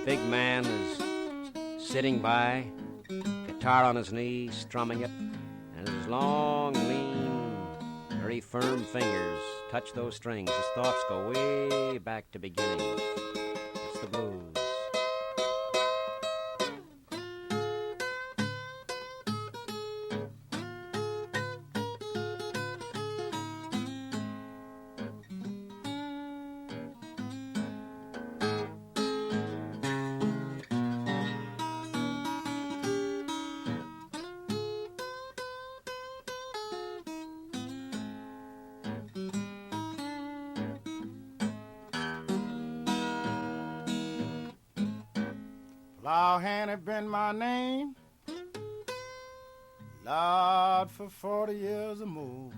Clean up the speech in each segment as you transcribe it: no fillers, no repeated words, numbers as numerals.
big man is sitting by, guitar on his knee, strumming it, and his long, lean, very firm fingers touch those strings. His thoughts go way back to beginnings. It's the blues. Plow hand had been my name, Lord, for 40 years or more.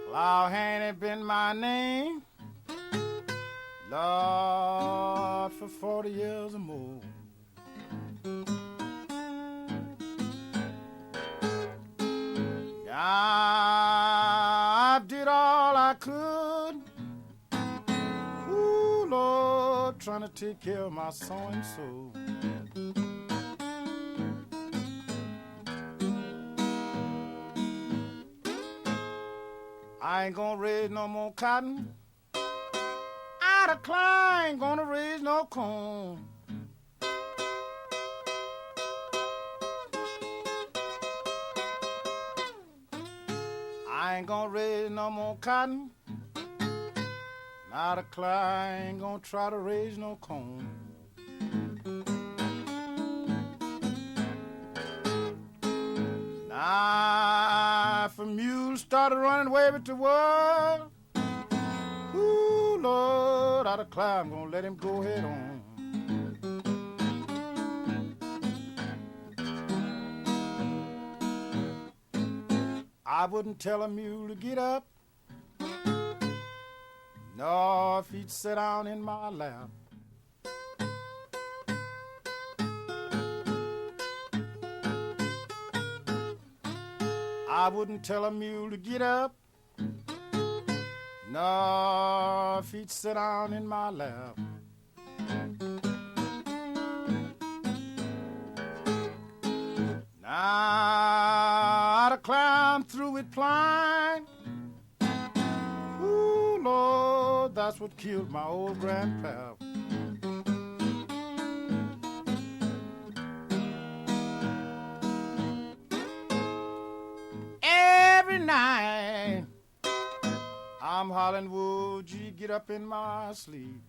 Plow hand had been my name, Lord, for 40 years or more. I did all I could, ooh, Lord, trying to take care of my soul and soul. I ain't gonna raise no more cotton, I declare I ain't gonna raise no corn. I ain't gonna raise no more cotton, I declare I ain't gonna try to raise no corn. Now if a mule started running away with the world, ooh, Lord, I declare I'm gonna let him go head on. I wouldn't tell a mule to get up, nor if he'd sit down in my lap. I wouldn't tell a mule to get up, nor if he'd sit down in my lap. Now I declare I'm through with plowing. Ooh, Lord, that's what killed my old grandpa. Every night I'm hollering, would you get up in my sleep?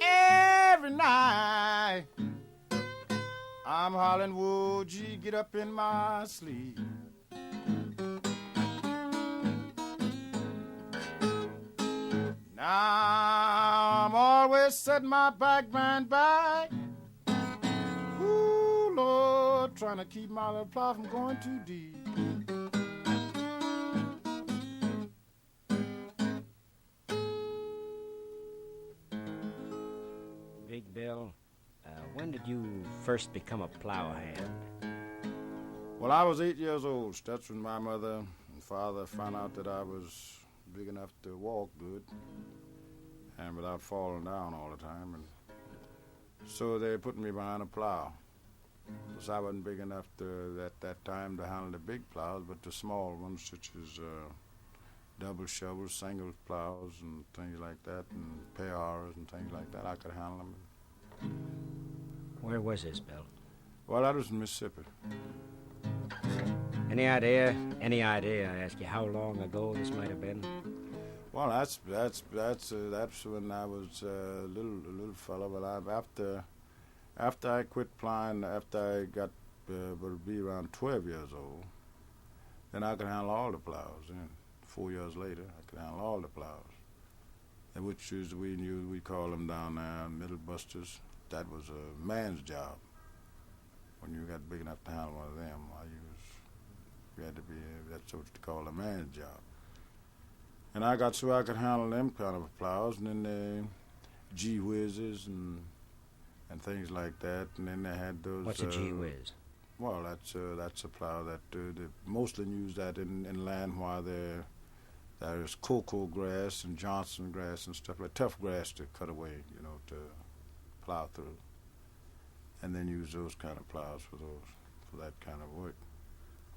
Every night I'm hollering, would you get up in my sleep? Now I'm always setting my back man back. Ooh, Lord, trying to keep my little plow from going too deep. Big Bill, when did you first become a plow hand? Well, I was 8 years old. That's when my mother and father found out that I was big enough to walk good and without falling down all the time. And so they put me behind a plow. Because I wasn't big enough at that time to handle the big plows, but the small ones, such as double shovels, single plows, and things like that, and pair harrows and things like that, I could handle them. Where was this, Bill? Well, that was in Mississippi. Any idea, I ask you, how long ago this might have been? Well, that's when I was a little fellow. But after I quit plowing, after I got would be around 12 years old, then I could handle all the plows. And 4 years later, I could handle all the plows, and which is we call them down there middle busters. That was a man's job. When you got big enough to handle one of them, you had to be that's what you call a man's job. And I got so I could handle them kind of plows, and then the G whizzes and and things like that. And then they had those. What's a gee whiz? Well, that's a plow that they mostly use that in land while there's cocoa grass and Johnson grass and stuff like tough grass to cut away, to plow through, and then use those kind of plows for that kind of work.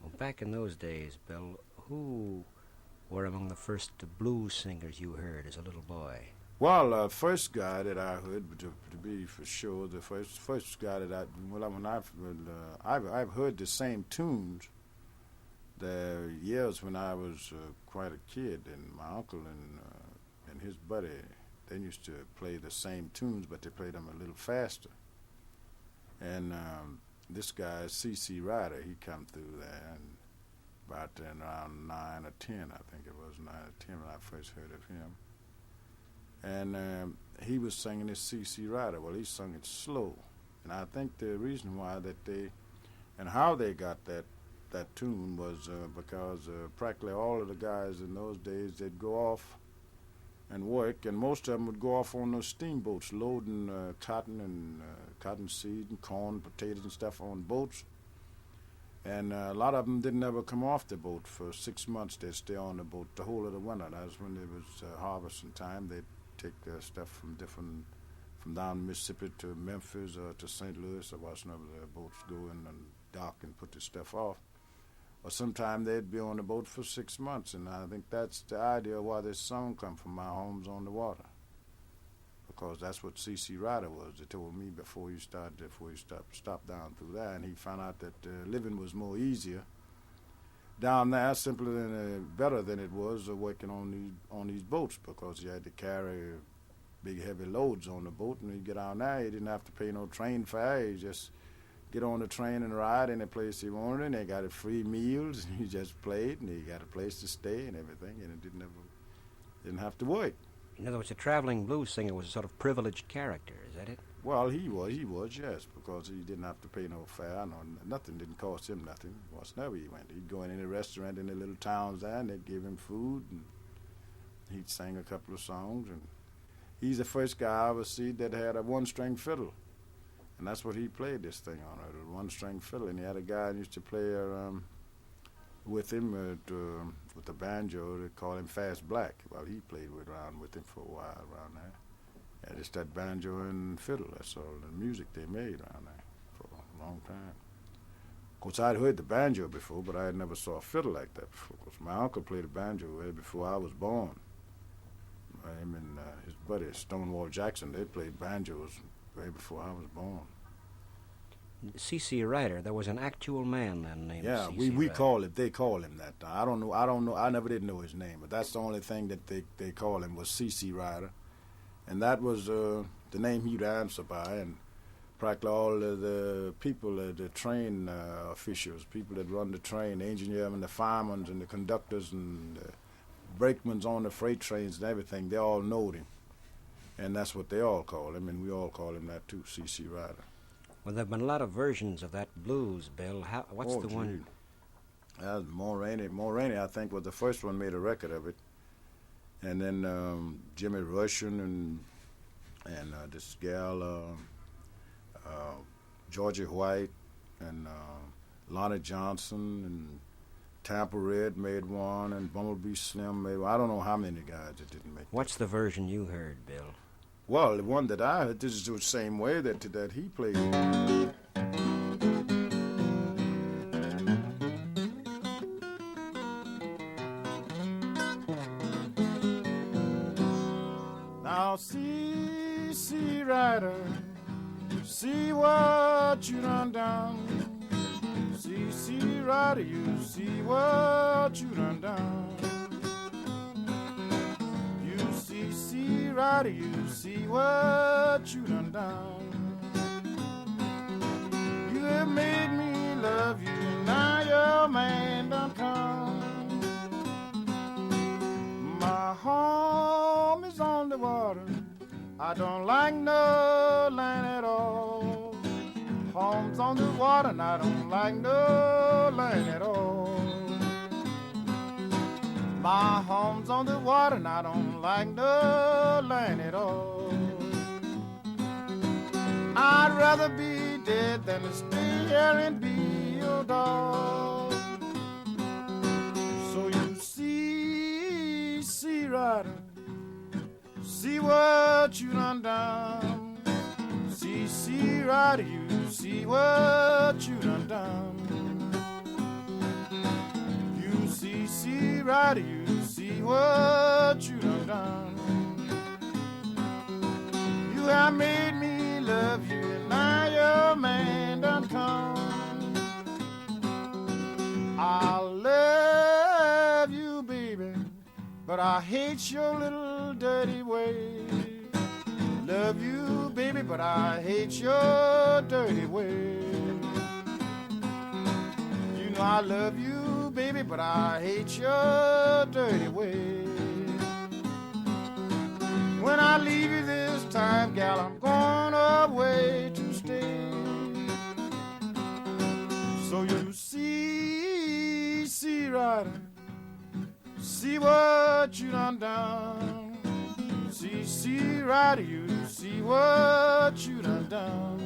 Well, back in those days, Bill, who were among the first blues singers you heard as a little boy? Well, first guy that I heard, to be for sure, the first guy that I've heard the same tunes the years when I was quite a kid, and my uncle and his buddy, they used to play the same tunes, but they played them a little faster. And this guy, C.C. Ryder, he come through there, and about then around 9 or 10, I think it was 9 or 10 when I first heard of him. And he was singing this C.C. Ryder. Well, he sung it slow. And I think the reason why and how they got that tune was because practically all of the guys in those days, they'd go off and work, and most of them would go off on those steamboats loading cotton and cotton seed and corn, potatoes and stuff on boats. And a lot of them didn't ever come off the boat for 6 months. They'd stay on the boat the whole of the winter. That was when it was harvesting time. They'd take stuff from down Mississippi to Memphis or to St. Louis or wherever the boats go in and dock and put the stuff off. Or sometime they'd be on the boat for 6 months, and I think that's the idea why this song come from, My Home's on the Water, because that's what C.C. Ryder was. They told me before you stopped down through there, and he found out that living was more easier down there, simpler than better than it was working on these boats, because you had to carry big heavy loads on the boat, and when you get down there, you didn't have to pay no train fare. You just get on the train and ride any place you wanted, and they got free meals, and you just played, and you got a place to stay and everything, and it didn't have to work. In other words, a traveling blues singer was a sort of privileged character, is that it? Well, he was, yes, because he didn't have to pay no fare. No, nothing didn't cost him nothing. Wherever he went, he'd go in any restaurant in the little towns there, and they'd give him food, and he'd sing a couple of songs. And he's the first guy I ever see that had a one-string fiddle, and that's what he played this thing on, a one-string fiddle. And he had a guy who used to play with him with the banjo. They call him Fast Black. Well, he played around with him for a while around there. Yeah, just that banjo and fiddle. That's all the music they made around there for a long time. Of course, I'd heard the banjo before, but I had never saw a fiddle like that before. Of course, my uncle played the banjo way before I was born. Him and his buddy Stonewall Jackson, they played banjos way before I was born. C.C. Ryder, there was an actual man then named C.C. C.C. we Ryder. call it. They call him that. I don't know. I never did know his name, but that's the only thing that they call him was C.C. Ryder, and that was the name he'd answer by. And practically all of the people, the train officials, people that run the train, the engineer and the firemen and the conductors and the brakemen on the freight trains and everything, they all knowed him, and that's what they all call him, and we all call him that too, C.C. Ryder. Well, there have been a lot of versions of that blues, Bill. What's the one? More Rainy, I think, was the first one made a record of it. And then Jimmy Rushing and this gal, Georgia White, and Lonnie Johnson, and Tampa Red made one, and Bumblebee Slim made one. I don't know how many guys that didn't make. What's the version you heard, Bill? Well, the one that I heard, this is the same way that he played. Now, C.C. Ryder, see what you done done. C.C. Ryder, you see what you done done. C.C. Ryder, you see what you done done. You have made me love you, now your man done come. My home is on the water, I don't like no land at all. Home's on the water, and I don't like no land at all. My home's on the water, and I don't like no land at all. I'd rather be dead than to stay here and be your dog. So you see, rider, see what you done done. See, rider, you see what you done done. You see, rider, you see what you done done. You have made me love you, and now your man done come. I love you, baby, but I hate your little dirty way. Love you, baby, but I hate your dirty way. You know I love you, baby, but I hate your dirty way. When I leave you this time, gal, I'm going away to stay. So you see, rider, see what you done done. See, rider, you see what you done done.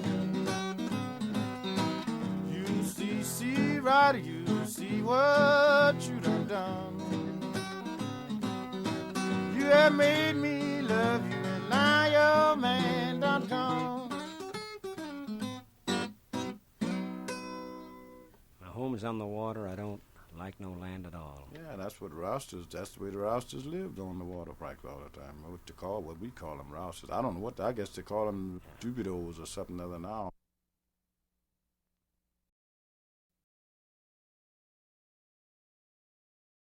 You see, rider, you see what you done done. You have made me love you, and now your man done come. My home's on the water. I don't like no land at all. Yeah, that's the way the rousters lived on the water practically all the time. What we call them rousters. I don't know I guess they call them troubadours or something other now.